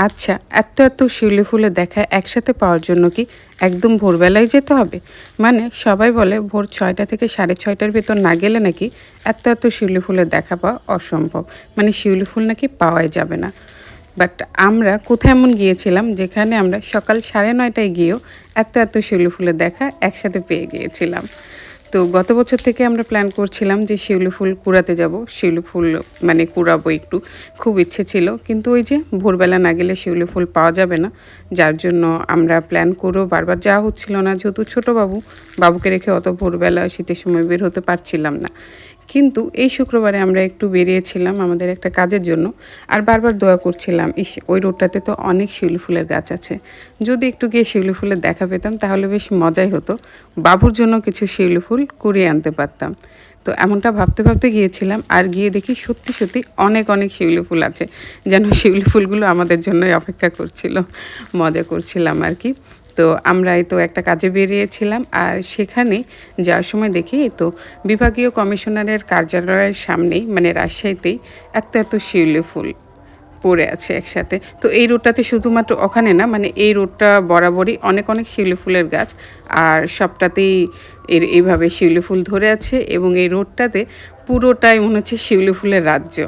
আচ্ছা, এত এত শিউলি ফুলের দেখা একসাথে পাওয়ার জন্য কি একদম ভোরবেলায় যেতে হবে? মানে সবাই বলে ভোর ৬টা থেকে ৬:৩০টার ভেতর না গেলে নাকি এত এত শিউলি ফুলের দেখা পাওয়া অসম্ভব। মানে শিউলি ফুল নাকি পাওয়াই যাবে না। বাট আমরা কোথায় এমন গিয়েছিলাম যেখানে আমরা সকাল ৯:৩০টায় গিয়েও এত এত শিউলি ফুলের দেখা একসাথে পেয়ে গিয়েছিলাম। তো গত বছর থেকে আমরা প্ল্যান করছিলাম যে শিউলি ফুল কুড়াতে যাব। শিউলি ফুল মানে কুড়াবো একটু। খুব ইচ্ছে ছিল। কিন্তু ওই যে ভোরবেলা না গেলে শিউলি ফুল পাওয়া যাবে না। যার জন্য আমরা প্ল্যান করেও বারবার যাওয়া হচ্ছিল না। যেহেতু ছোট বাবু, বাবুকে রেখে অত ভোরবেলা শীতের সময় বের হতে পারছিলাম না। কিন্তু এই শুক্রবারে আমরা একটু বেরিয়েছিলাম আমাদের একটা কাজের জন্য। আর বারবার দোয়া করছিলাম, ইস! ওই রোডটাতে তো অনেক শিউলি ফুলের গাছ আছে। যদি একটু গিয়ে শিউলি ফুলের দেখা পেতাম তাহলে বেশ মজাই হতো। বাবুর জন্য কিছু শিউলি ফুল কুড়িয়ে আনতে পারতাম। তো এমনটা ভাবতে, ভাবতে গিয়েছিলাম। আর গিয়ে দেখি সত্যি, সত্যি অনেক, অনেক শিউলি ফুল আছে। যেন শিউলি ফুলগুলো আমাদের জন্যই অপেক্ষা করছিল। মজা করছিলাম আরকি। তো আমরা এই তো একটা কাজে বেরিয়েছিলাম। আর সেখানে যাওয়ার সময় দেখি এই তো বিভাগীয় কমিশনারের কার্যালয়ের সামনেই মানে রাজশাহীতেই এত, এত শিউলি ফুল পড়ে আছে একসাথে। তো এই রোডটাতে শুধুমাত্র ওখানে না মানে এই রোডটা বরাবরই অনেক, অনেক শিউলি ফুলের গাছ। আর সবটাতেই এইভাবে শিউলি ফুল ধরে আছে এবং এই রোডটাতে পুরোটাই মনে হচ্ছে শিউলি ফুলের রাজ্য।